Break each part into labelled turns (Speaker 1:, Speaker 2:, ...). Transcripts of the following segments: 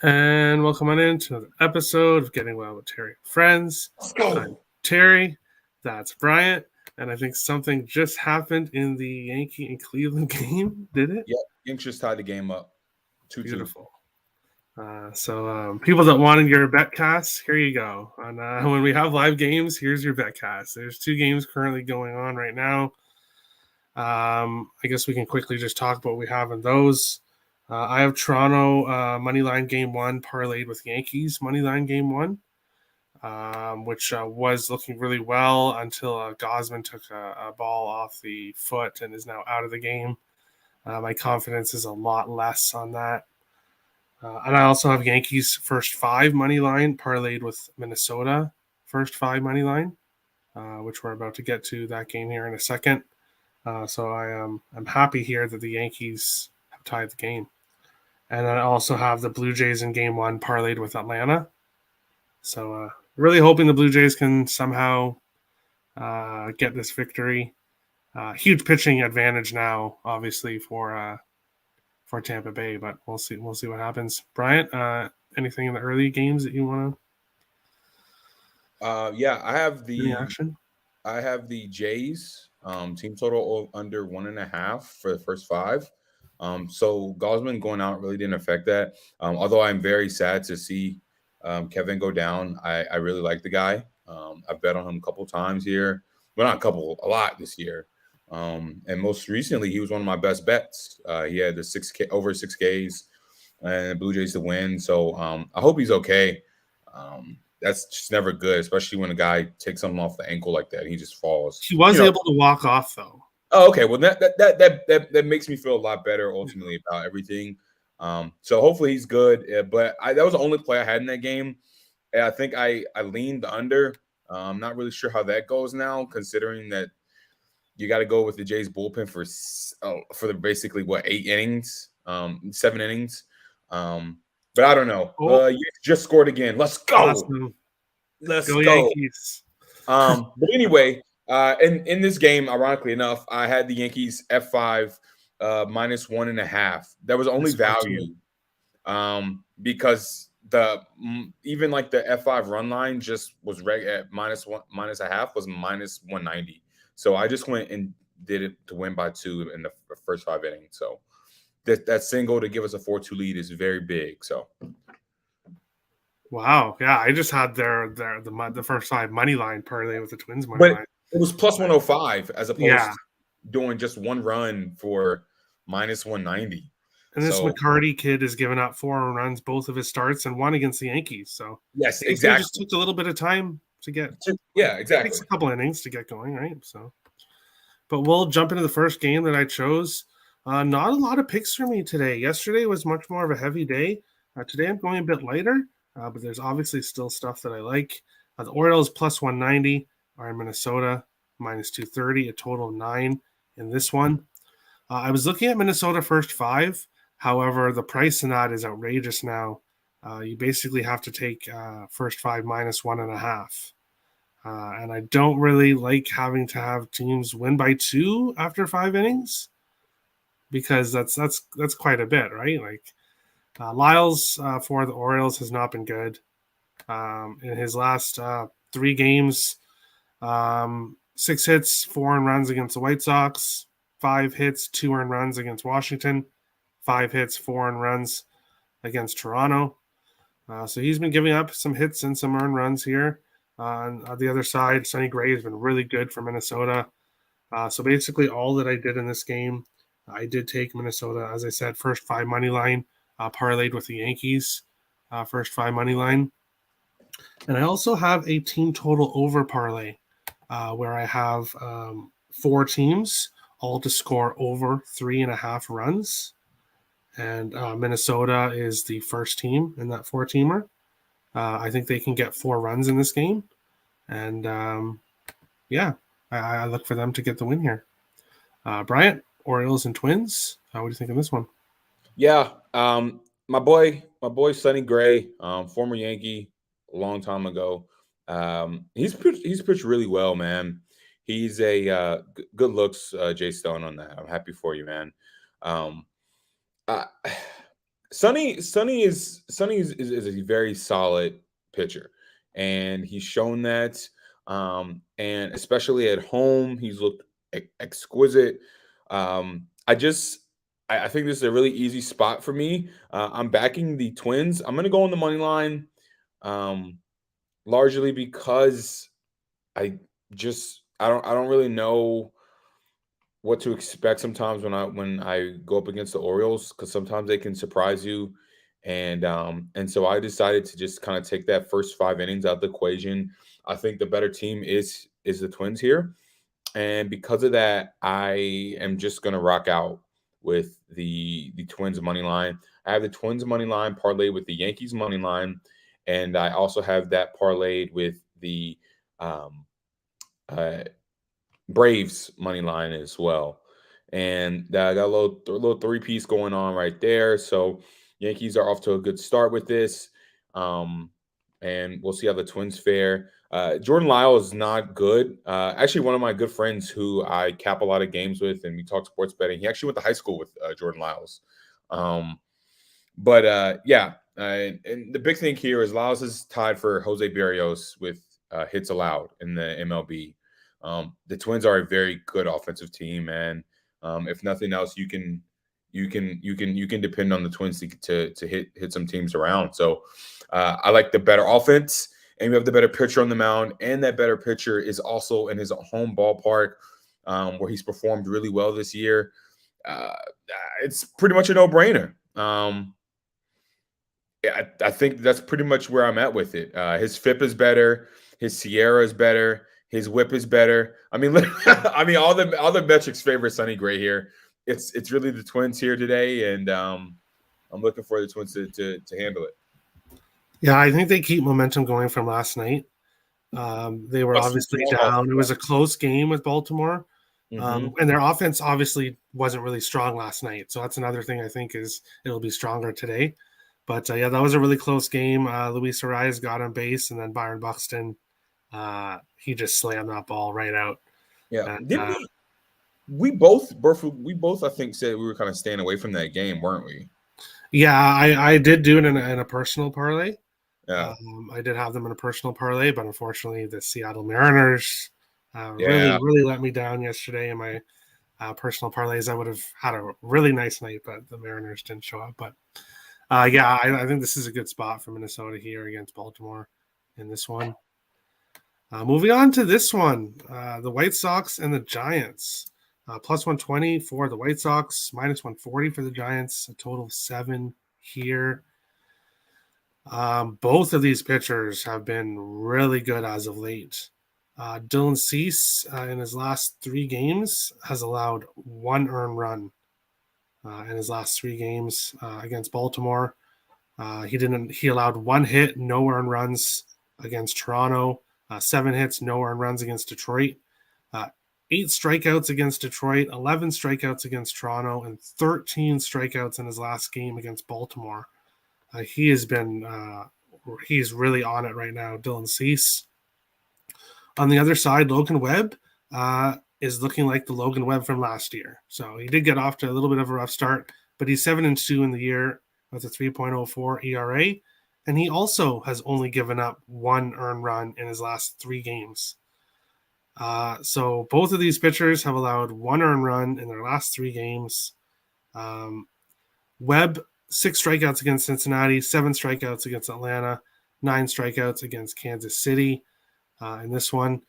Speaker 1: And welcome on into another episode of Getting Well with Terry and Friends.
Speaker 2: Let's go.
Speaker 1: I'm Terry. That's Bryant. And I think something just happened in the Yankee and Cleveland game. Did it?
Speaker 2: Yep. Yanks just tied the game up. 2-2.
Speaker 1: Beautiful. So people that wanted your bet cast, here you go. And when we have live games, here's your bet cast. There's 2 games currently going on right now. I guess we can quickly just talk about what we have in those. I have Toronto moneyline game 1 parlayed with Yankees moneyline game 1, which was looking really well until Gosman took a ball off the foot and is now out of the game. My confidence is a lot less on that. And I also have Yankees first 5 money line parlayed with Minnesota first 5 money line, which we're about to get to that game here in a second. So I'm happy here that the Yankees have tied the game. And I also have the Blue Jays in game 1 parlayed with Atlanta. So really hoping the Blue Jays can somehow get this victory. Huge pitching advantage now, obviously, for Tampa Bay, but we'll see what happens. Bryant, anything in the early games that you want
Speaker 2: to? Yeah, I have the
Speaker 1: action.
Speaker 2: I have the Jays team total under 1.5 for the first 5. So Gosman going out really didn't affect that. Although I'm very sad to see Kevin go down. I really like the guy. I've bet on him a couple times here. Well, not a couple, a lot this year. And most recently, he was one of my best bets. He had the 6K over 6Ks and the Blue Jays to win. So I hope he's okay. That's just never good, especially when a guy takes something off the ankle like that and he just falls.
Speaker 1: He was able to walk off though.
Speaker 2: Oh, okay. Well, that makes me feel a lot better ultimately about everything. So hopefully he's good. But that was the only play I had in that game. And I think I leaned under. I'm not really sure how that goes now, considering that you got to go with the Jays bullpen for the basically 8 innings, 7 innings. But I don't know. You just scored again. Let's go.
Speaker 1: Awesome.
Speaker 2: Let's
Speaker 1: go Yankees.
Speaker 2: But anyway, in this game, ironically enough, I had the Yankees F5 minus 1.5. That was only value because even like the F5 run line just was at -1.5 was minus 190. So I just went and did it to win by 2 in the first 5 innings. So that single to give us a 4-2 lead is very big. So.
Speaker 1: Wow, yeah, I just had the first 5 money line parlay with the Twins money line.
Speaker 2: It was plus 105 as opposed to doing just 1 run for minus 190.
Speaker 1: And this McCarty kid has given up 4 runs both of his starts and 1 against the Yankees. So
Speaker 2: yes, exactly.
Speaker 1: It just took a little bit of time to get.
Speaker 2: Yeah, exactly.
Speaker 1: It takes a couple innings to get going, right? So, but we'll jump into the first game that I chose. Not a lot of picks for me today. Yesterday was much more of a heavy day. Today I'm going a bit lighter. But there's obviously still stuff that I like. The Orioles plus 190 are in Minnesota, minus 230, a total of 9 in this one. I was looking at Minnesota first 5. However, the price in that is outrageous now. You basically have to take first 5 minus 1.5. And I don't really like having to have teams win by 2 after 5 innings because that's quite a bit, right? Like, Lyles for the Orioles has not been good. In his last 3 games, 6 hits, 4 earned runs against the White Sox, 5 hits, 2 earned runs against Washington, 5 hits, 4 earned runs against Toronto. So he's been giving up some hits and some earned runs here. On the other side, Sonny Gray has been really good for Minnesota. So basically all that I did in this game, I did take Minnesota, as I said, first 5 money line. Parlayed with the Yankees, first 5 money line. And I also have a team total over parlay where I have 4 teams all to score over 3.5 runs. And Minnesota is the first team in that 4-teamer. I think they can get 4 runs in this game. And I look for them to get the win here. Bryant, Orioles and Twins. What do you think of this one?
Speaker 2: Yeah, my boy Sonny Gray, former Yankee, a long time ago. He's pitched really well, man. He's a good looks, Jay Stone on that. I'm happy for you, man. Sonny is a very solid pitcher, and he's shown that. And especially at home, he's looked exquisite. I think this is a really easy spot for me. I'm backing the Twins. I'm going to go on the money line, um, largely because I I don't really know what to expect sometimes when I go up against the Orioles, because sometimes they can surprise you. And so I decided to just kind of take that first 5 innings out of the equation. I think the better team is the Twins here. And because of that, I am just gonna rock out with the Twins money line. I have the Twins money line parlayed with the Yankees money line, and I also have that parlayed with the um, uh, Braves money line as well. And I got a little three piece going on right there. So Yankees are off to a good start with this. Um, and we'll see how the Twins fare. Jordan Lyle is not good. Actually, one of my good friends who I cap a lot of games with, and we talk sports betting. He actually went to high school with Jordan Lyles. Um, but yeah, and the big thing here is Lyles is tied for Jose Barrios with hits allowed in the MLB. The Twins are a very good offensive team, and if nothing else, you can depend on the Twins to hit some teams around. So I like the better offense, and we have the better pitcher on the mound, and that better pitcher is also in his home ballpark, where he's performed really well this year. Uh, it's pretty much a no brainer. Yeah, I think that's pretty much where I'm at with it. His FIP is better, his Sierra is better, his WHIP is better. I mean, I mean, all the metrics favor Sonny Gray here. It's really the Twins here today, and I'm looking for the Twins to handle it.
Speaker 1: Yeah, I think they keep momentum going from last night. They were
Speaker 2: Justin
Speaker 1: obviously
Speaker 2: Verlander.
Speaker 1: down. It was a close game with Baltimore.
Speaker 2: Mm-hmm.
Speaker 1: And their offense obviously wasn't really strong last night. So that's another thing I think is it'll be stronger today. But yeah, that was a really close game. Luis Arias got on base, and then Byron Buxton, he just slammed that ball right out.
Speaker 2: Yeah,
Speaker 1: And,
Speaker 2: did we both I think said we were kind of staying away from that game, weren't we?
Speaker 1: yeah, I did do it in a personal parlay.
Speaker 2: Yeah,
Speaker 1: I did have them in a personal parlay, but unfortunately, the Seattle Mariners really,
Speaker 2: yeah.
Speaker 1: really let me down yesterday in my personal parlays. I would have had a really nice night, but the Mariners didn't show up. But yeah, I think this is a good spot for Minnesota here against Baltimore in this one. Moving on to this one, the White Sox and the Giants. Plus 120 for the White Sox, minus 140 for the Giants, a total of 7 here. Both of these pitchers have been really good as of late. Dylan Cease, in his last 3 games, has allowed 1 earned run in his last 3 games against Baltimore. He allowed 1 hit, no earned runs against Toronto, 7 hits, no earned runs against Detroit, uh, 8 strikeouts against Detroit, 11 strikeouts against Toronto, and 13 strikeouts in his last game against Baltimore. He has been he's really on it right now, Dylan Cease. On the other side, Logan Webb is looking like the Logan Webb from last year. So he did get off to a little bit of a rough start, but he's 7-2 in the year with a 3.04 ERA, and he also has only given up 1 earned run in his last 3 games. So both of these pitchers have allowed 1 earned run in their last 3 games. Webb, 6 strikeouts against Cincinnati, 7 strikeouts against Atlanta, 9 strikeouts against Kansas City. In this one,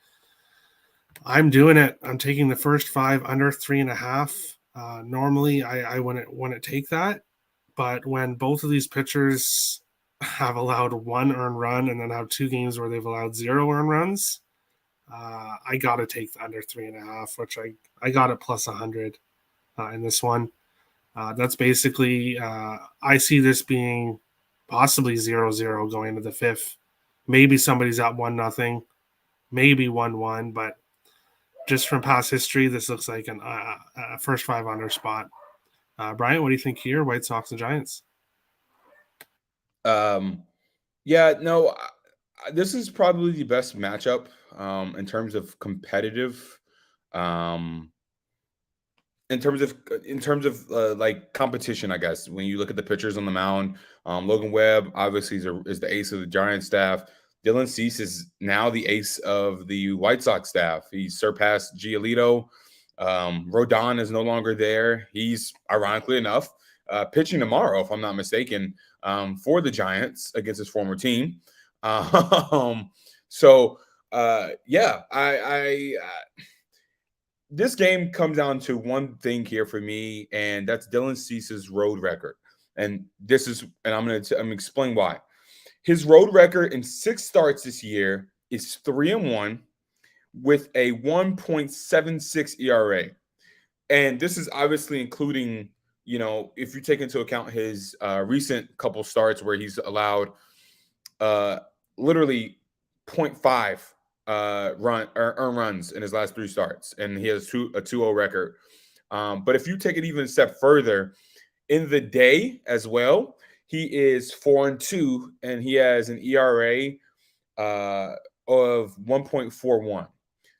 Speaker 1: I'm doing it. I'm taking the first 5 under 3.5. Normally, I wouldn't take that, but when both of these pitchers have allowed 1 earned run and then have 2 games where they've allowed 0 earned runs, I got to take the under 3.5, which I got it plus 100 in this one. That's basically, I see this being possibly 0-0 going to the 5th. Maybe somebody's at 1-0, maybe 1-1, but just from past history, this looks like a first 5 under spot. Brian, what do you think here? White Sox and Giants.
Speaker 2: Yeah, no, this is probably the best matchup in terms of competitive. Um, in terms of like competition, I guess when you look at the pitchers on the mound, Logan Webb obviously is the ace of the Giants staff. Dylan Cease is now the ace of the White Sox staff. He surpassed Giolito. Rodon is no longer there. He's ironically enough pitching tomorrow, if I'm not mistaken, for the Giants against his former team. Um, so yeah, I this game comes down to one thing here for me, and that's Dylan Cease's road record. And I'm gonna explain why. His road record in 6 starts this year is 3-1 with a 1.76 ERA. And this is obviously including, if you take into account his recent couple starts where he's allowed literally zero point 0.5 earned runs in his last 3 starts, and he has a 2-0 record. But if you take it even a step further, in the day as well, he is 4-2, and he has an ERA of 1.41.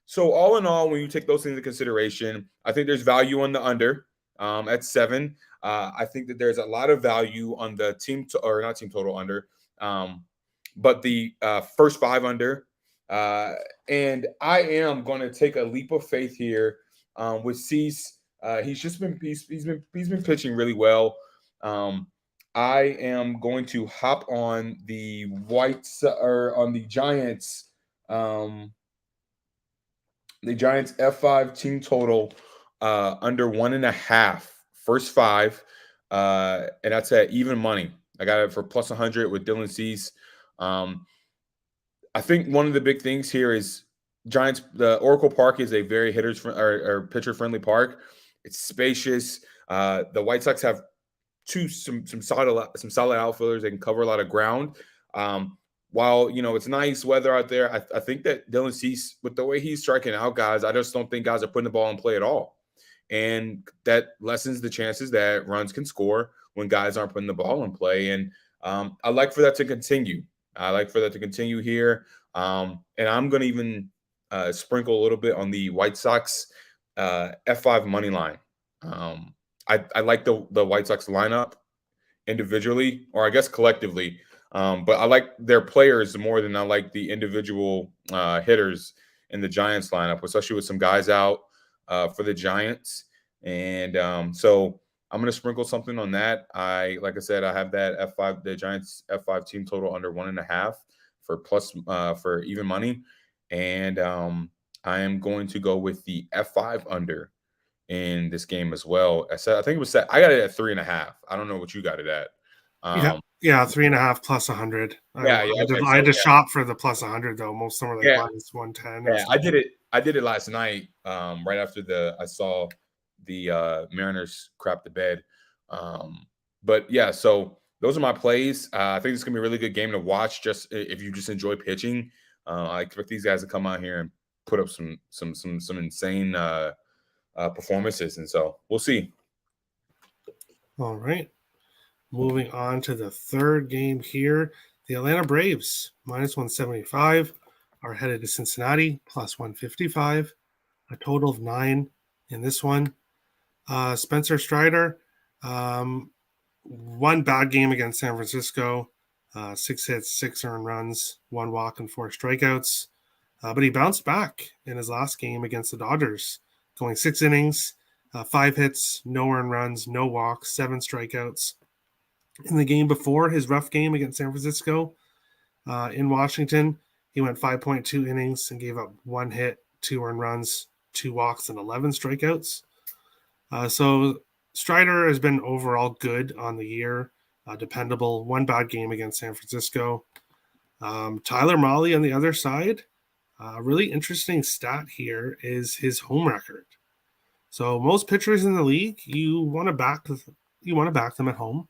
Speaker 2: So all in all, when you take those things into consideration, I think there's value on the under at 7. I think that there's a lot of value on the not team total under, but the first 5 under. And I am going to take a leap of faith here with Cease. He's been pitching really well. I am going to hop on the on the Giants. The Giants F5 team total under 1.5 first 5, and that's at even money. I got it for plus 100 with Dylan Cease. I think one of the big things here is the Oracle Park is a very pitcher friendly park. It's spacious. The White Sox have some solid outfielders. They can cover a lot of ground. While it's nice weather out there, I think that Dylan Cease, with the way he's striking out guys, I just don't think guys are putting the ball in play at all, and that lessens the chances that runs can score when guys aren't putting the ball in play. And I like for that to continue. I like for that to continue here. And I'm going to even sprinkle a little bit on the White Sox F5 money line. I like the White Sox lineup individually, or I guess collectively. But I like their players more than I like the individual hitters in the Giants lineup, especially with some guys out for the Giants. And so I'm going to sprinkle something on that. Like I said, I have that F5, the Giants F5 team total under 1.5 for even money. And I am going to go with the F5 under in this game as well. I think it was set. I got it at 3.5. I don't know what you got it at.
Speaker 1: Yeah, 3.5 plus 100. I had to shop for the plus 100 though. Most of them were like minus 110.
Speaker 2: Yeah, I did it last night. Right after I saw the Mariners crap the bed. But yeah, so those are my plays. I think it's gonna be a really good game to watch. Just if you just enjoy pitching, I expect these guys to come out here and put up some insane performances, and so we'll see.
Speaker 1: All right. Moving on to the third game here. The Atlanta Braves, minus 175, are headed to Cincinnati, plus 155. A total of 9 in this one. Spencer Strider, one bad game against San Francisco. 6 hits, 6 earned runs, 1 walk, and 4 strikeouts. But he bounced back in his last game against the Dodgers, going 6 innings, 5 hits, no earned runs, no walks, 7 strikeouts. In the game before his rough game against San Francisco in Washington, he went 5.2 innings and gave up 1 hit, 2 earned runs, 2 walks, and 11 strikeouts. So Strider has been overall good on the year, dependable. 1 bad game against San Francisco. Tyler Mahle on the other side, a really interesting stat here is his home record. So most pitchers in the league, you want to back them at home,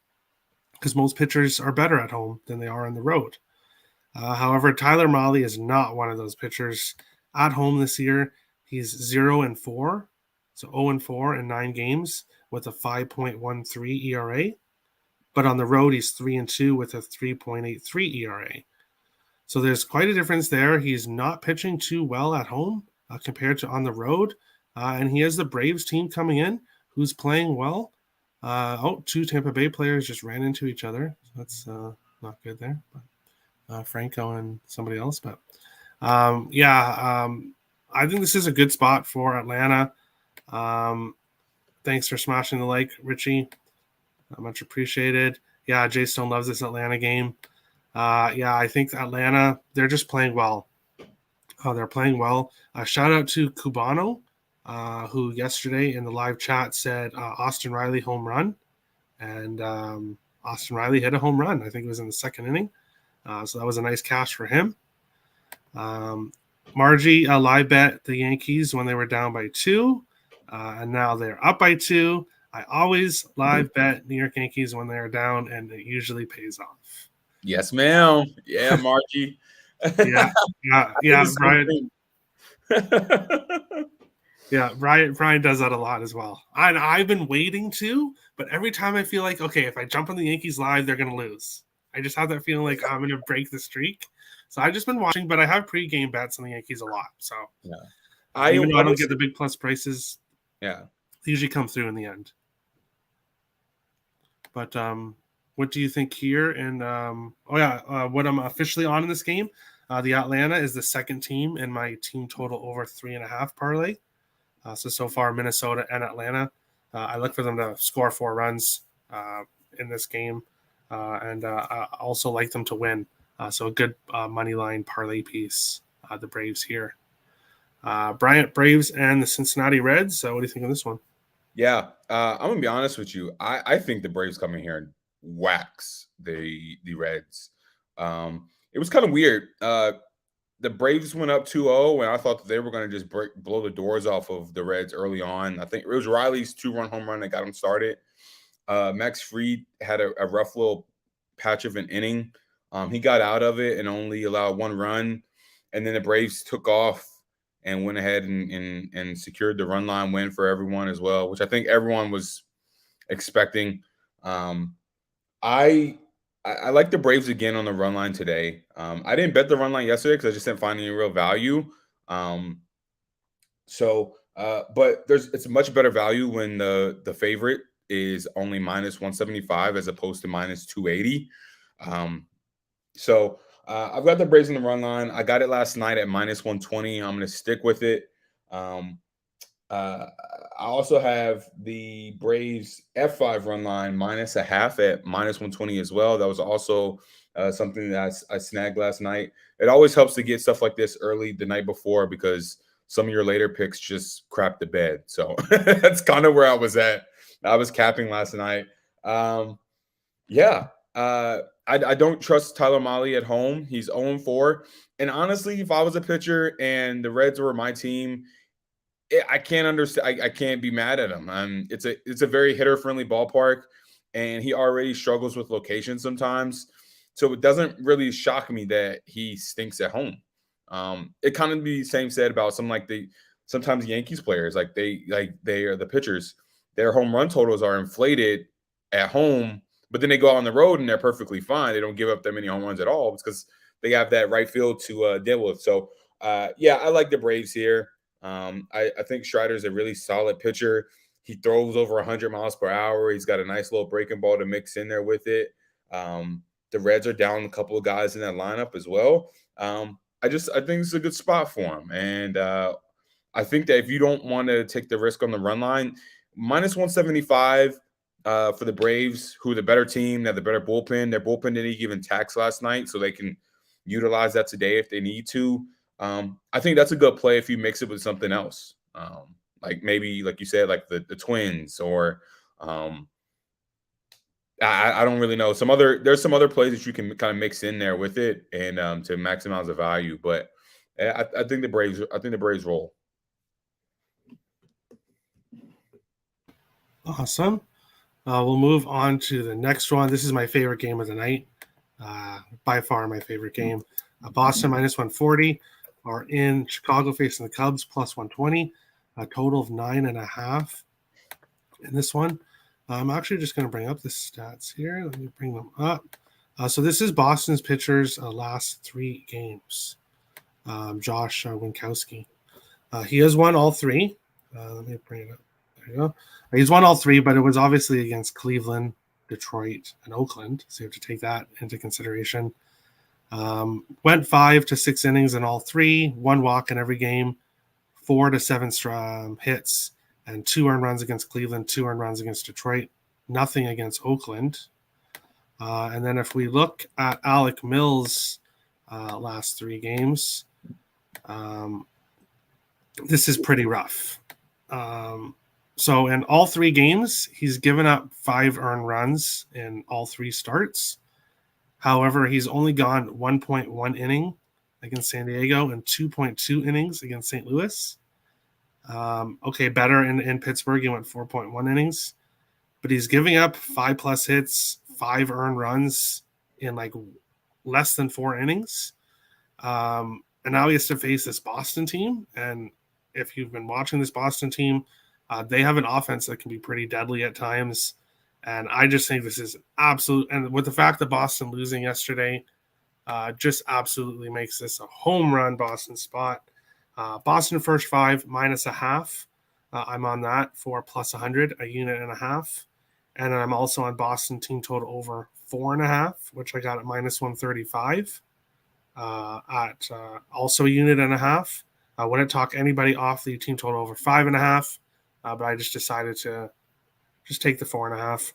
Speaker 1: because most pitchers are better at home than they are on the road. However, Tyler Mahle is not one of those pitchers. At home this year, he's 0-4, so 0-4 in 9 games with a 5.13 ERA. But on the road, he's 3-2 with a 3.83 ERA. So there's quite a difference there. He's not pitching too well at home compared to on the road. And he has the Braves team coming in who's playing well. Two Tampa Bay players just ran into each other. That's not good there. But, Franco and somebody else. But I think this is a good spot for Atlanta. Thanks for smashing the like, Richie. Much appreciated. Yeah, Jay Stone loves this Atlanta game. I think Atlanta, they're just playing well. They're playing well. Shout out to Cubano, who yesterday in the live chat said Austin Riley home run. And Austin Riley hit a home run. I think it was in the second inning. So that was a nice cash for him. Margie live bet the Yankees when they were down by 2. And now they're up by 2. I always live bet New York Yankees when they're down, and it usually pays off.
Speaker 2: Yes, ma'am. Yeah, Margie.
Speaker 1: Yeah, Brian. Yeah, Brian does that a lot as well. And I've been waiting to, but every time I feel like, okay, if I jump on the Yankees live, they're going to lose. I just have that feeling like I'm going to break the streak. So I've just been watching, but I have pre-game bets on the Yankees a lot. So even though I don't get the big plus prices, they usually come through in the end. But what do you think here? And what I'm officially on in this game, the Atlanta is the second team in my team total over 3.5 parlay. So far, Minnesota and Atlanta. I look for them to score 4 runs in this game, and I also like them to win. So a good money line parlay piece. The Braves here. Bryant Braves and the Cincinnati Reds. So what do you think of this one?
Speaker 2: Yeah, I'm gonna be honest with you. I think the Braves come in here and wax the Reds. It was kind of weird. The Braves went up 2-0, and I thought that they were going to just blow the doors off of the Reds early on. I think it was Riley's 2-run home run that got them started. Max Fried had a rough little patch of an inning. He got out of it and only allowed 1 run. And then the Braves took off and went ahead and secured the run line win for everyone as well, which I think everyone was expecting. I like the Braves again on the run line today. I didn't bet the run line yesterday because I just didn't find any real value. But it's a much better value when the favorite is only -175 as opposed to -280. I've got the Braves on the run line. I got it last night at -120. I'm going to stick with it. I also have the Braves F5 run line -0.5 at -120 as well. That was also something that I snagged last night. It always helps to get stuff like this early the night before because some of your later picks just crap the bed. So that's kind of where I was at. I was capping last night. I don't trust Tyler Mahle at home. He's 0-4. And honestly, if I was a pitcher and the Reds were my team, I can't understand. I can't be mad at him. It's a very hitter-friendly ballpark, and he already struggles with location sometimes. So it doesn't really shock me that he stinks at home. It kind of be the same said about sometimes Yankees players, they are the pitchers. Their home run totals are inflated at home, but then they go out on the road and they're perfectly fine. They don't give up that many home runs at all because they have that right field to deal with. So I like the Braves here. I think Strider's a really solid pitcher. He throws over 100 miles per hour. He's got a nice little breaking ball to mix in there with it. The Reds are down a couple of guys in that lineup as well. I think it's a good spot for him. And I think that if you don't want to take the risk on the run line, -175 for the Braves, who are the better team, they have the better bullpen. Their bullpen didn't even tax last night, so they can utilize that today if they need to. I think that's a good play if you mix it with something else. Like maybe, like you said, like the Twins or I don't really know. There's some other plays that you can kind of mix in there with it and to maximize the value. But I think the Braves roll.
Speaker 1: Awesome. We'll move on to the next one. This is my favorite game of the night. By far my favorite game. Boston -140 are in Chicago facing the Cubs +120. A total of 9.5 in this one. I'm actually just going to bring up the stats here. Let me bring them up. So this is Boston's pitchers' last 3 games. Josh Winkowski. He has won all 3. Let me bring it up There you go. He's won all three, but it was obviously against Cleveland, Detroit, and Oakland. So you have to take that into consideration. Went 5 to 6 innings in all three, one walk in every game, 4 to 7 hits, and 2 earned runs against Cleveland, 2 earned runs against Detroit, nothing against Oakland. And then if we look at Alec Mills' last 3 games, this is pretty rough. So in all 3 games, he's given up 5 earned runs in all 3 starts. However, he's only gone 1.1 inning against San Diego and 2.2 innings against St. Louis. Okay, better in Pittsburgh. He went 4.1 innings. But he's giving up 5+ hits, 5 earned runs in like less than 4 innings. And now he has to face this Boston team. And if you've been watching this Boston team, they have an offense that can be pretty deadly at times. And I just think this is absolute. And with the fact that Boston losing yesterday, just absolutely makes this a home run Boston spot. Boston first 5 -0.5. I'm on that for +100, a unit and a half. And then I'm also on Boston team total over 4.5, which I got at -135 at also a unit and a half. I wouldn't talk anybody off the team total over 5.5, but I just decided to just take the 4.5.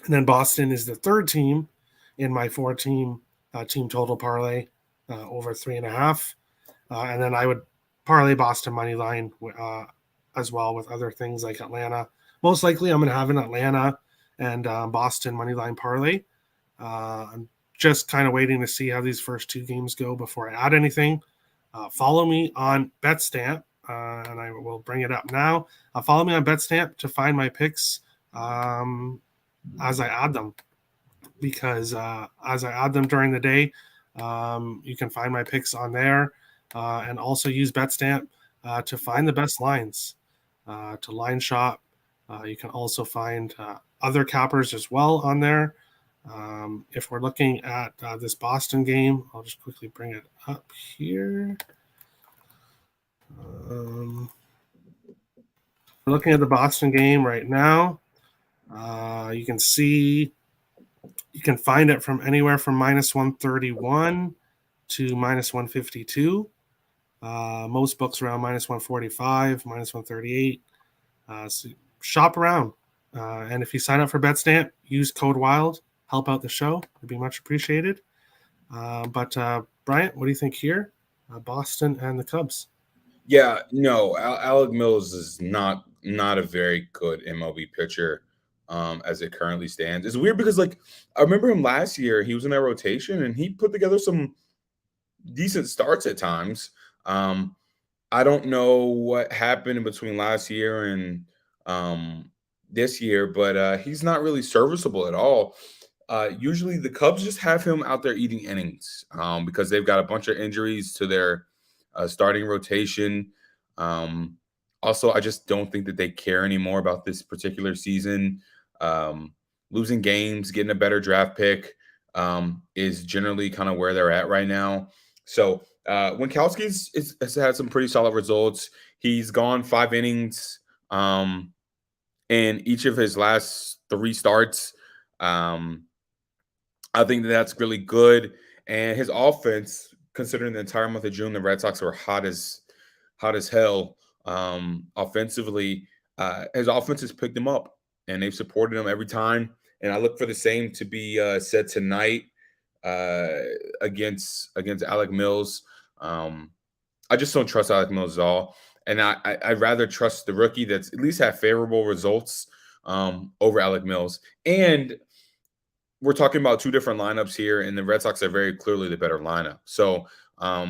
Speaker 1: And then Boston is the third team in my 4-team team total parlay over 3.5. And then I would parlay Boston money line as well with other things like Atlanta. Most likely I'm going to have an Atlanta and Boston money line parlay. I'm just kind of waiting to see how these first 2 games go before I add anything. Follow me on BetStamp, and I will bring it up now. Follow me on BetStamp to find my picks as I add them, because as I add them during the day, you can find my picks on there, and also use BetStamp to find the best lines, to line shop. You can also find other cappers as well on there. If we're looking at this Boston game, I'll just quickly bring it up here. We're looking at the Boston game right now. You can see, you can find it from anywhere from -131 to -152. Most books around -145, -138. So shop around. And if you sign up for BetStamp, use code WILD. Help out the show. It'd be much appreciated. But Bryant, what do you think here? Boston and the Cubs.
Speaker 2: Yeah, no, Alec Mills is not a very good MLB pitcher as it currently stands. It's weird because, like, I remember him last year. He was in that rotation and he put together some decent starts at times. I don't know what happened in between last year and this year, but he's not really serviceable at all. Usually the Cubs just have him out there eating innings because they've got a bunch of injuries to their starting rotation. Also, I just don't think that they care anymore about this particular season. Losing games, getting a better draft pick is generally kind of where they're at right now. So Winkowski has had some pretty solid results. He's gone 5 innings in each of his last 3 starts. I think that's really good. And his offense, considering the entire month of June, the Red Sox were hot as hell offensively. His offense has picked him up, and they've supported him every time. And I look for the same to be said tonight against Alec Mills. I just don't trust Alec Mills at all. And I'd rather trust the rookie that's at least had favorable results over Alec Mills. And we're talking about 2 different lineups here, and the Red Sox are very clearly the better lineup. So at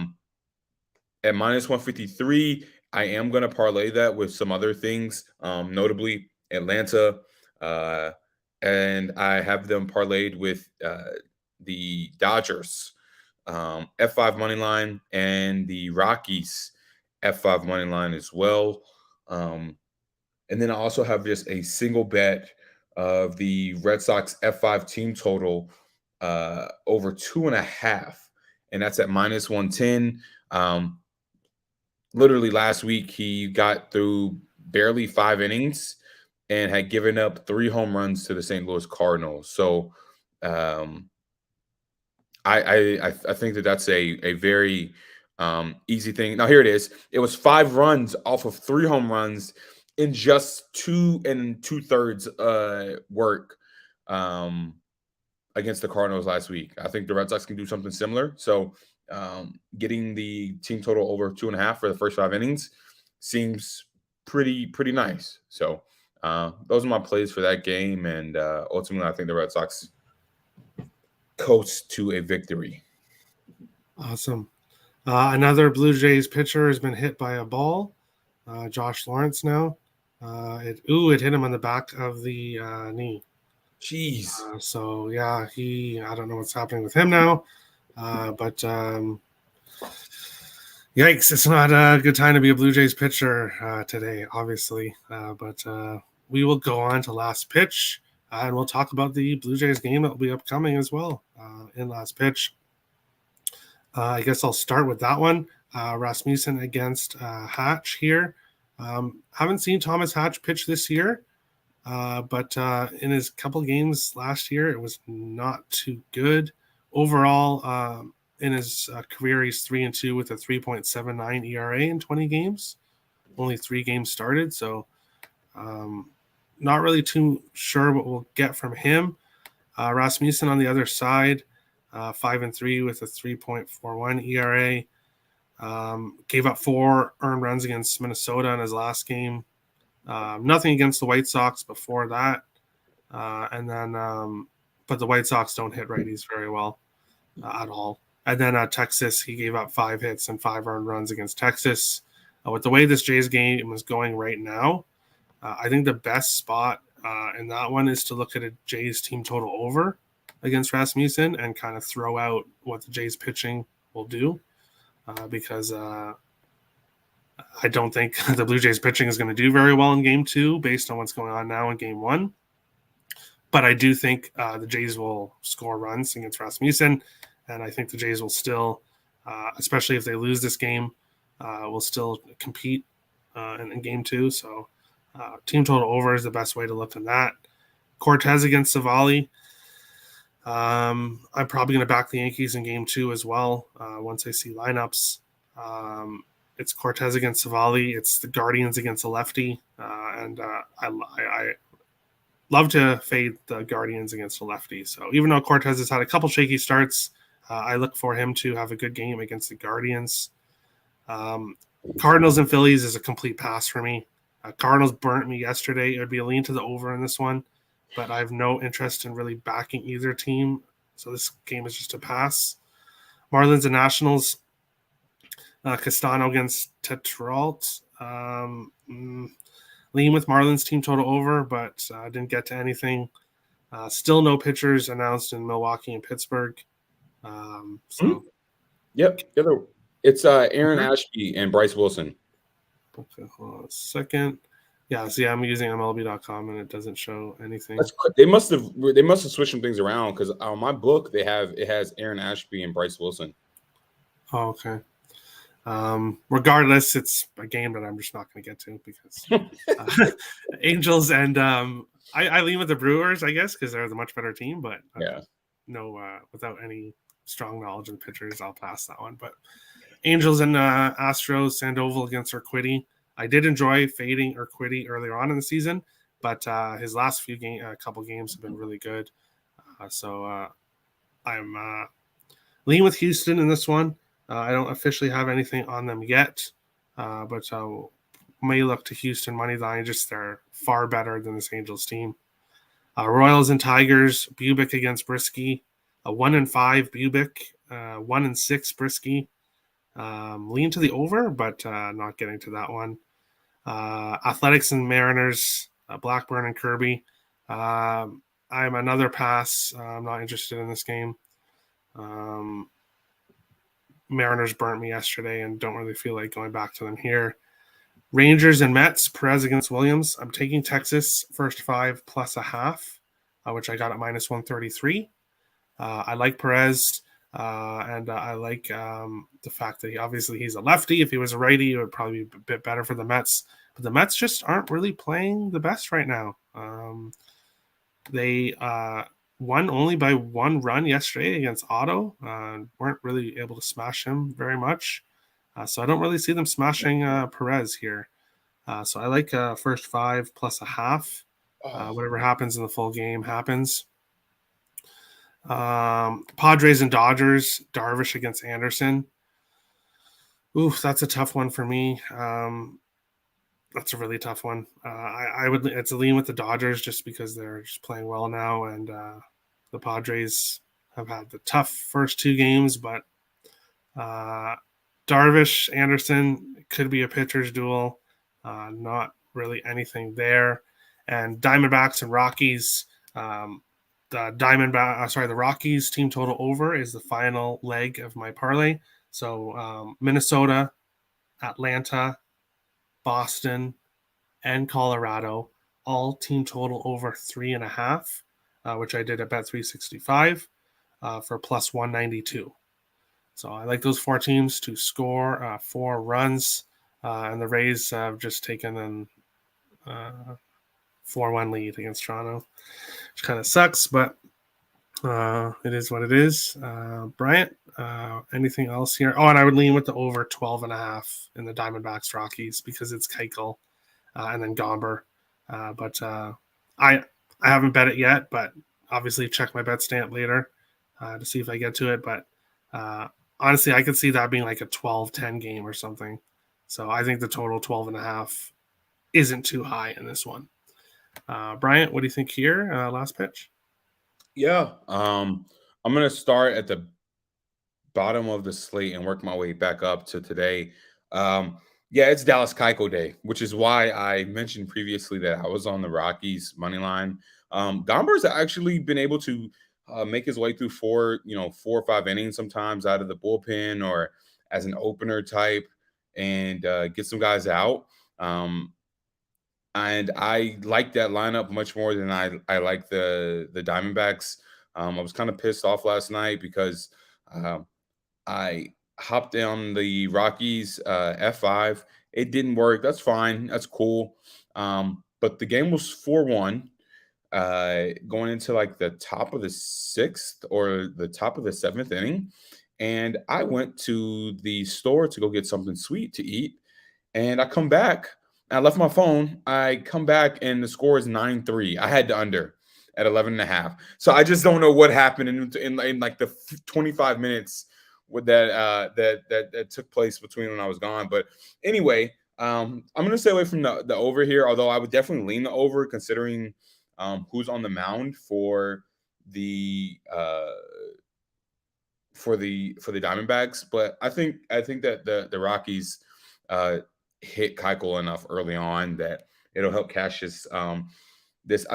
Speaker 2: -153, I am going to parlay that with some other things, notably Atlanta. And I have them parlayed with the Dodgers F5 money line and the Rockies F5 money line as well. And then I also have just a single bet of the Red Sox F5 team total over 2.5, and that's at -110. Literally last week he got through barely 5 innings and had given up 3 home runs to the St. Louis Cardinals. So um, I think that that's a very easy thing. Now here it is. It was 5 runs off of 3 home runs in just 2 2/3 work against the Cardinals last week. I think the Red Sox can do something similar. So getting the team total over 2.5 for the first 5 innings seems pretty nice. So those are my plays for that game, and ultimately, I think the Red Sox coast to a victory.
Speaker 1: Awesome. Another Blue Jays pitcher has been hit by a ball. Josh Lawrence now. It hit him on the back of the knee.
Speaker 2: Jeez.
Speaker 1: So yeah, I don't know what's happening with him now. But yikes, it's not a good time to be a Blue Jays pitcher today, obviously. But we will go on to last pitch, and we'll talk about the Blue Jays game that will be upcoming as well in last pitch. I guess I'll start with that one. Rasmussen against Hatch here. Haven't seen Thomas Hatch pitch this year, but in his couple games last year, it was not too good. Overall, in his career, he's 3-2 with a 3.79 ERA in 20 games. Only 3 games started, so not really too sure what we'll get from him. Rasmussen on the other side, 5-3 with a 3.41 ERA. Gave up 4 earned runs against Minnesota in his last game. Nothing against the White Sox before that. And then, but the White Sox don't hit righties very well at all. And then Texas, he gave up 5 hits and 5 earned runs against Texas. With the way this Jays game is going right now, I think the best spot in that one is to look at a Jays team total over against Rasmussen and kind of throw out what the Jays pitching will do because I don't think the Blue Jays pitching is going to do very well in game 2 based on what's going on now in game 1. But I do think the Jays will score runs against Rasmussen, and I think the Jays will still, especially if they lose this game, will still compete in game 2. So team total over is the best way to look at that. Cortez against Savali. I'm probably going to back the Yankees in game 2 as well once I see lineups. It's Cortez against Savali. It's the Guardians against a lefty. And I love to fade the Guardians against a lefty. So even though Cortez has had a couple shaky starts, I look for him to have a good game against the Guardians. Cardinals and Phillies is a complete pass for me. Cardinals burnt me yesterday. It would be a lean to the over in this one, but I have no interest in really backing either team. So this game is just a pass. Marlins and Nationals. Castano against Tetrault. Lean with Marlins team total over, but didn't get to anything. Still no pitchers announced in Milwaukee and Pittsburgh.
Speaker 2: Yep. It's Aaron Ashby and Bryce Wilson.
Speaker 1: Okay, hold on a second. Yeah, see, I'm using MLB.com and it doesn't show anything.
Speaker 2: They must have switched some things around because on my book it has Aaron Ashby and Bryce Wilson.
Speaker 1: Oh, okay. Regardless, it's a game that I'm just not going to get to because Angels and I lean with the Brewers, I guess, because they're the much better team. But without any strong knowledge of the pitchers, I'll pass that one. But Angels and Astros, Sandoval against Urquidy. I did enjoy fading Urquidy earlier on in the season, but his last couple games have been really good. So I'm lean with Houston in this one. I don't officially have anything on them yet, but may look to Houston money line. Just they're far better than this Angels team. Royals and Tigers. Bubic against Brisky. 1-5 Bubic. 1-6 Brisky. Lean to the over, but not getting to that one. Athletics and Mariners. Blackburn and Kirby. I'm another pass. I'm not interested in this game. Mariners burnt me yesterday and don't really feel like going back to them here. Rangers and Mets, Perez against Williams. I'm taking Texas first 5 plus a half, which I got at -133. I like Perez. And I like the fact that he's a lefty. If he was a righty, it would probably be a bit better for the Mets. But the Mets just aren't really playing the best right now. They won only by 1 run yesterday against Otto. Weren't really able to smash him very much. So I don't really see them smashing Perez here. So I like first 5 plus a half.
Speaker 2: Oh,
Speaker 1: Whatever happens in the full game happens. Padres and Dodgers, Darvish against Anderson. Oof, that's a tough one for me. That's a really tough one. I would it's a lean with the Dodgers just because they're just playing well now, and the Padres have had the tough first 2 games, but Darvish Anderson could be a pitcher's duel. Not really anything there, and Diamondbacks and Rockies. The Rockies team total over is the final leg of my parlay. So Minnesota, Atlanta, Boston, and Colorado, all team total over 3.5, which I did at Bet365 for plus 192. So I like those 4 teams to score 4 runs, and the Rays have just taken an 4-1 lead against Toronto, which kind of sucks, but it is what it is. Bryant, anything else here? Oh, and I would lean with the over 12.5 in the Diamondbacks Rockies because it's Keuchel and then Gomber. But I haven't bet it yet, but obviously check my bet stamp later to see if I get to it. But honestly, I could see that being like a 12-10 game or something. So I think the total 12.5 isn't too high in this one. Bryant, what do you think here? Last pitch.
Speaker 2: yeah. I'm gonna start at the bottom of the slate and work my way back up to today. Um, yeah, it's Dallas Keuchel Day, which is why I mentioned previously that I was on the Rockies money line. Gomber's actually been able to make his way through 4 or 5 innings sometimes out of the bullpen or as an opener type and get some guys out. And I like that lineup much more than I like the Diamondbacks. I was kind of pissed off last night because I hopped on the Rockies F5. It didn't work. That's fine. That's cool. But the game was 4-1 going into like the top of the 6th or the top of the 7th inning. And I went to the store to go get something sweet to eat. And I come back. I left my phone. I come back and the score is 9-3. I had the under at 11.5. So I just don't know what happened in like the 25 minutes with that took place between when I was gone. But anyway, I'm gonna stay away from the over here, although I would definitely lean the over considering who's on the mound the uh for the Diamondbacks. But I think that the Rockies hit Keuchel enough early on that it'll help cash this. I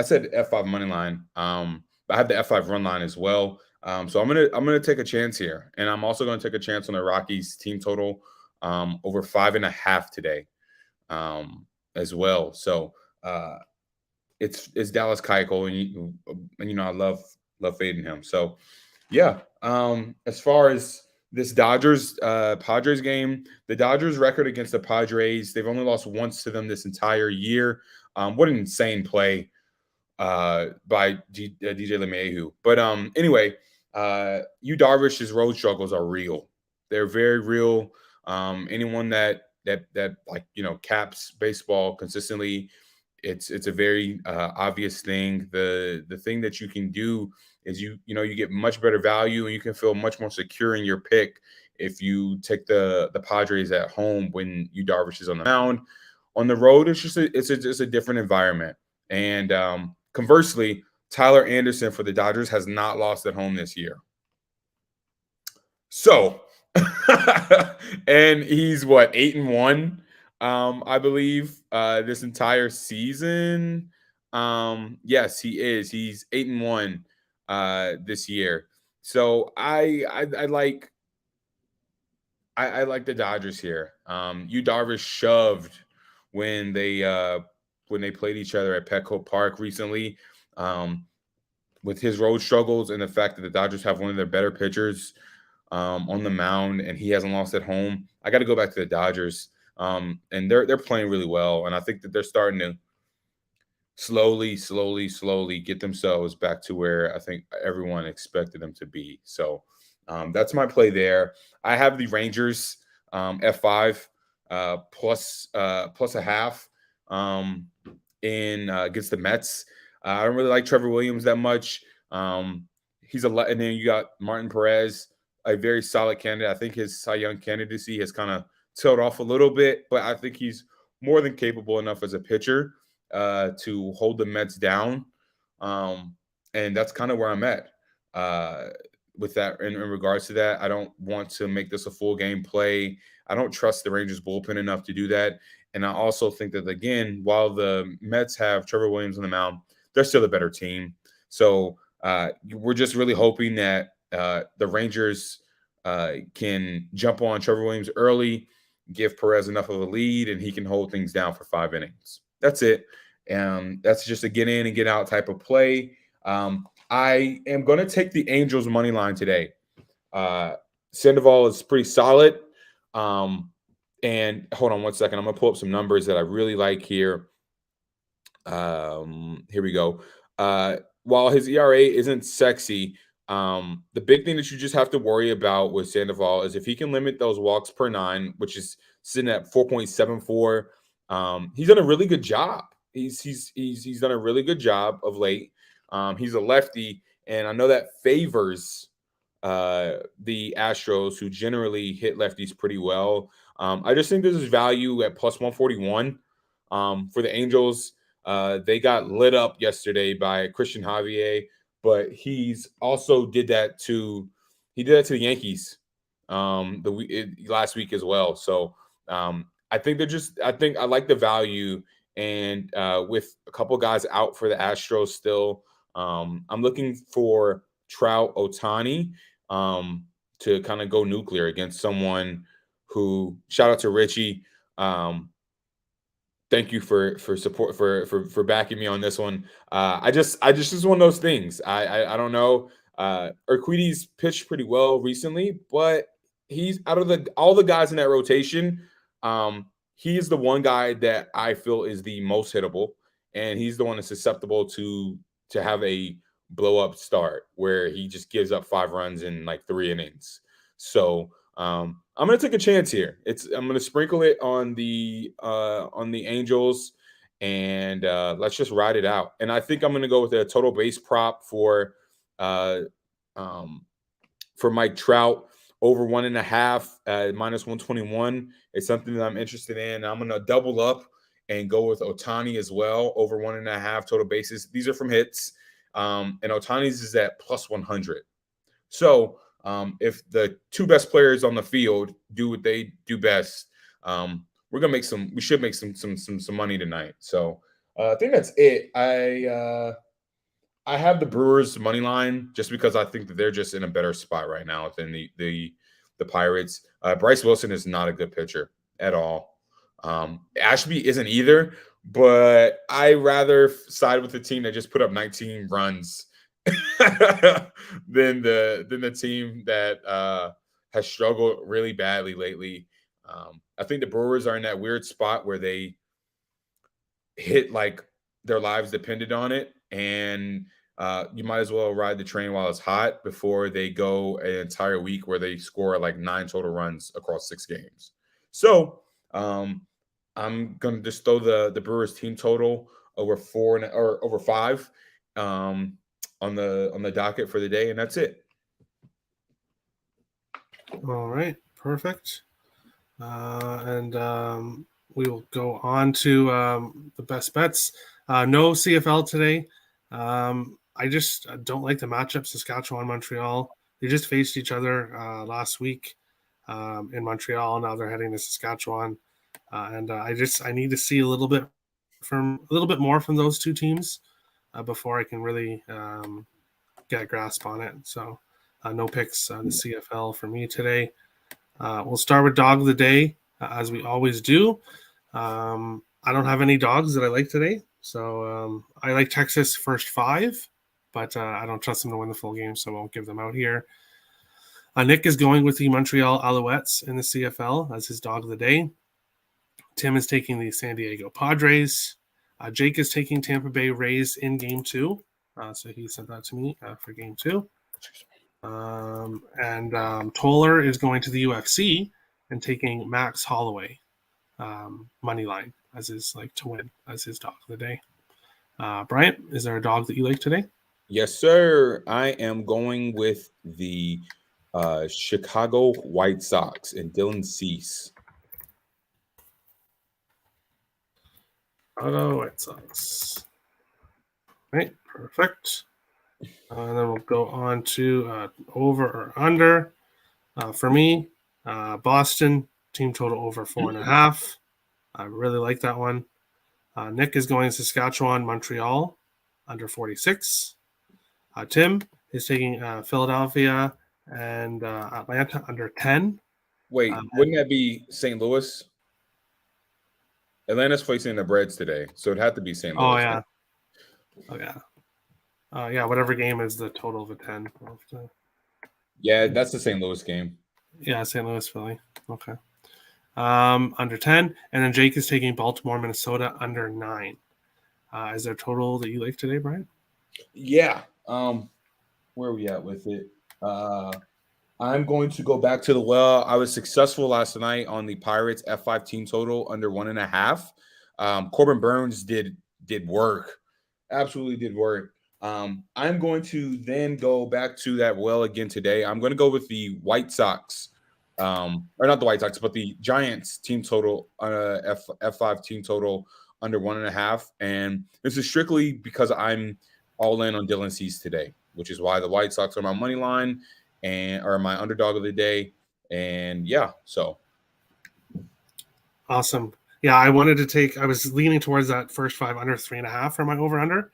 Speaker 2: said F5 money line. But I have the F5 run line as well. So I'm gonna take a chance here, and I'm also gonna take a chance on the Rockies team total over 5.5 today as well. So it's Dallas Keuchel, and I love fading him. So yeah. As far as this Dodgers Padres game, the Dodgers record against the Padres, they've only lost once to them this entire year. What an insane play by DJ LeMahieu. But anyway, Yu Darvish's road struggles are real. They're very real. Anyone that like caps baseball consistently, it's a very obvious thing. The thing that you can do is you get much better value and you can feel much more secure in your pick if you take the Padres at home when Yu Darvish is on the mound. On the road, it's just a different environment. And conversely, Tyler Anderson for the Dodgers has not lost at home this year. So, and he's what 8-1, I believe, this entire season. Yes, he is. He's 8-1 this year. So I like the Dodgers here. Yu Darvish shoved when they played each other at Petco Park recently. With his road struggles and the fact that the Dodgers have one of their better pitchers, on the mound, and he hasn't lost at home. I got to go back to the Dodgers, and they're playing really well, and I think that they're starting to slowly get themselves back to where I think everyone expected them to be. So that's my play there. I have the Rangers F5 plus a half in against the Mets. I don't really like Trevor Williams that much. And then you got Martin Perez, a very solid candidate. I think his Cy Young candidacy has kind of tailed off a little bit, but I think he's more than capable enough as a pitcher to hold the Mets down. And that's kind of where I'm at with that. In regards to that, I don't want to make this a full game play. I don't trust the Rangers bullpen enough to do that. And I also think that, again, while the Mets have Trevor Williams on the mound, they're still a better team. So we're just really hoping that the Rangers can jump on Trevor Williams early, give Perez enough of a lead, and he can hold things down for 5 innings. That's it. That's just a get in and get out type of play. I am going to take the Angels money line today. Sandoval is pretty solid. And hold on one second. I'm going to pull up some numbers that I really like here. Here we go. While his ERA isn't sexy, the big thing that you just have to worry about with Sandoval is if he can limit those walks per 9, which is sitting at 4.74. He's done a really good job. He's done a really good job of late. He's a lefty, and I know that favors the Astros, who generally hit lefties pretty well. I just think this is value at plus 141 for the Angels. They got lit up yesterday by Christian Javier, but he's also did that to the Yankees last week as well. So I think I like the value, and with a couple guys out for the Astros still, I'm looking for Trout, Ohtani to kind of go nuclear against someone who, shout out to Richie. Thank you for support for backing me on this one. I just one of those things. I don't know. Urquidy's pitched pretty well recently, but he's out of all the guys in that rotation. He is the one guy that I feel is the most hittable, and he's the one that's susceptible to have a blow up start where he just gives up 5 runs in like 3 innings. So I'm going to take a chance here. I'm going to sprinkle it on the Angels, and let's just ride it out. And I think I'm going to go with a total base prop for Mike Trout over 1.5 minus 121. It's something that I'm interested in. I'm going to double up and go with Ohtani as well over 1.5 total bases. These are from hits, and Ohtani's is at plus 100. So if the 2 best players on the field do what they do best, we should make some money tonight. So I think that's it. I have the Brewers money line just because I think that they're just in a better spot right now than the Pirates. Bryce Wilson is not a good pitcher at all. Ashby isn't either, but I rather side with the team that just put up 19 runs than the team that has struggled really badly lately. I think the Brewers are in that weird spot where they hit like their lives depended on it, and you might as well ride the train while it's hot before they go an entire week where they score like 9 total runs across 6 games. So I'm gonna just throw the Brewers team total over 4 or over 5 on the docket for the day, and that's it.
Speaker 1: All right, perfect. And we will go on to the best bets. No CFL today. I just don't like the matchup. Saskatchewan, Montreal. They just faced each other last week in Montreal. Now they're heading to Saskatchewan, and I need to see a little bit more from those 2 teams before I can really get a grasp on it. So no picks on the CFL for me today. We'll start with dog of the day, as we always do. I don't have any dogs that I like today. So I like Texas first 5, but I don't trust them to win the full game, so I won't give them out here. Nick is going with the Montreal Alouettes in the CFL as his dog of the day. Tim is taking the San Diego Padres. Jake is taking Tampa Bay Rays in Game 2. So he sent that to me for Game 2. Toller is going to the UFC and taking Max Holloway money line as his to win as his dog of the day. Bryant, is there a dog that you like today?
Speaker 2: Yes, sir. I am going with the Chicago White Sox and Dylan Cease.
Speaker 1: Chicago White Sox. Right, perfect. Then we'll go on to over or under. For me, Boston team total over 4.5. I really like that one. Nick is going Saskatchewan, Montreal under 46. Tim is taking Philadelphia and Atlanta under 10.
Speaker 2: Wait, wouldn't that be St. Louis? Atlanta's facing the Reds today, so it'd have to be St. Louis.
Speaker 1: Oh, yeah. Yeah, whatever game is the total of a 10.
Speaker 2: Yeah, that's the St. Louis game.
Speaker 1: Yeah, St. Louis, Philly. Okay. Under 10. And then Jake is taking Baltimore, Minnesota under 9. Is there a total that you like today, Brian?
Speaker 2: Yeah. Where are we at with it? I'm going to go back to the well. I was successful last night on the Pirates F5 team total under 1.5. Corbin Burns did work. Absolutely did work. I'm going to then go back to that well again today. I'm going to go with the White Sox, or not the White Sox, but the Giants team total, F5 team total under 1.5. And this is strictly because I'm all in on Dylan Cease today, which is why the White Sox are my money line and are my underdog of the day. And yeah, so.
Speaker 1: Awesome. Yeah, I was leaning towards that first 5 under 3.5 for my over under,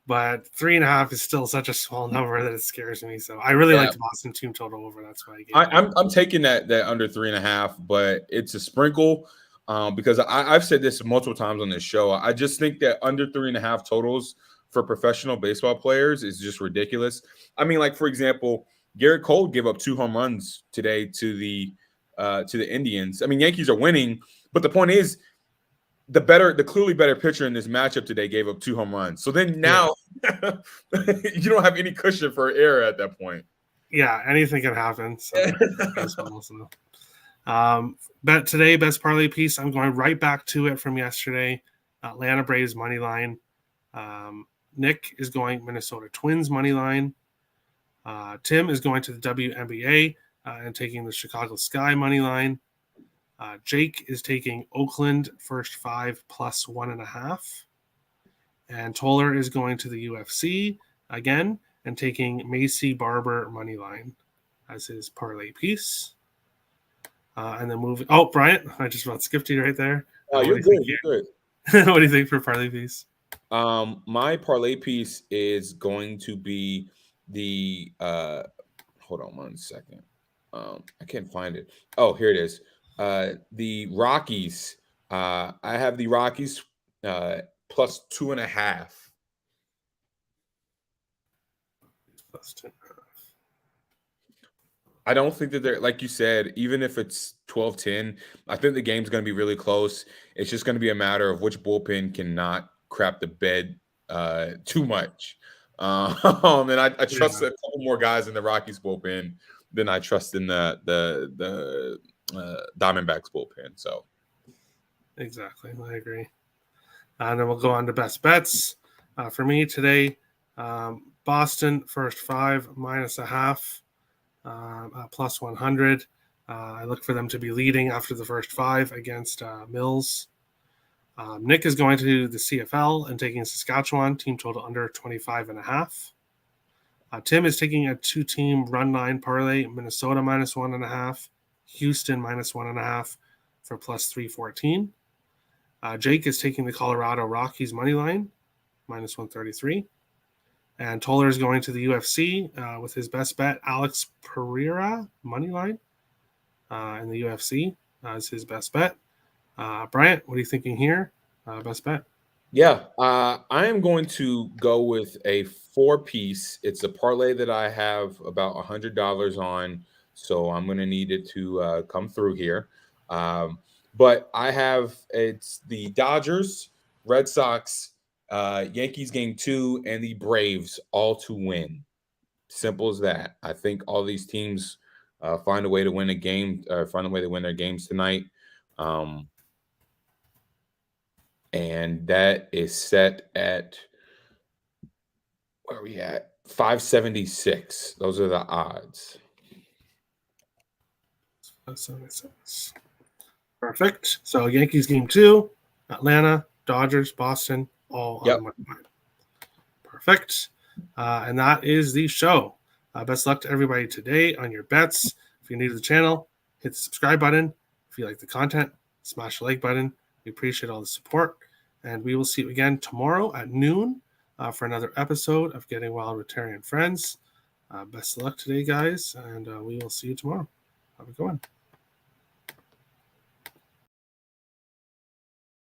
Speaker 1: but 3.5 is still such a small number that it scares me. So I really like the Boston team total over. That's why
Speaker 2: I'm taking that under 3.5, but it's a sprinkle because I've said this multiple times on this show. I just think that under 3.5 totals for professional baseball players is just ridiculous. I mean, like for example, Garrett Cole gave up 2 home runs today to the Indians. I mean, Yankees are winning, but the point is, the clearly better pitcher in this matchup today gave up 2 home runs. So then now you don't have any cushion for error at that point.
Speaker 1: Yeah, anything can happen. So bet today, best parlay piece. I'm going right back to it from yesterday. Atlanta Braves money line. Nick is going Minnesota Twins money line. Tim is going to the WNBA and taking the Chicago Sky money line. Jake is taking Oakland first 5 plus 1.5. And Toller is going to the UFC again and taking Macy Barber money line as his parlay piece. And then moving. Oh, Bryant, I just about skipped you right there.
Speaker 2: You're good. You're good.
Speaker 1: What do you think for parlay piece?
Speaker 2: My parlay piece is going to be the hold on one second. I can't find it. Oh, here it is. The Rockies. I have the Rockies plus 2.5.
Speaker 1: Plus 2.5.
Speaker 2: I don't think that they're, like you said, even if it's 12-10, I think the game's going to be really close. It's just going to be a matter of which bullpen cannot crap the bed too much. And I trust a couple more guys in the Rockies bullpen than I trust in the Diamondbacks bullpen. So
Speaker 1: exactly, I agree. And then we'll go on to best bets. For me today, Boston first 5 minus 0.5, plus 100. I look for them to be leading after the first 5 against Mills. Nick is going to the CFL and taking Saskatchewan team total under 25.5. Tim is taking a 2-team run line parlay, Minnesota minus 1.5, Houston minus 1.5 for plus 314. Jake is taking the Colorado Rockies money line, minus 133. And Toller is going to the UFC with his best bet, Alex Pereira money line in the UFC as his best bet. Bryant, what are you thinking here? Best bet?
Speaker 2: Yeah, I am going to go with a 4-piece. It's a parlay that I have about $100 on. so I'm going to need it to come through here. But it's the Dodgers, Red Sox, Yankees game 2, and the Braves all to win. Simple as that. I think all these teams find a way to win a game, find a way to win their games tonight. And that is set at, where are we at? 576. Those are the odds.
Speaker 1: 576. Perfect. So Yankees game 2, Atlanta, Dodgers, Boston, all on my mind. Perfect. And that is the show. Best luck to everybody today on your bets. If you're new to the channel, hit the subscribe button. If you like the content, smash the like button. We appreciate all the support. And we will see you again tomorrow at noon for another episode of Getting Wild with Terry and Friends. Best of luck today, guys. And we will see you tomorrow. Have a good one.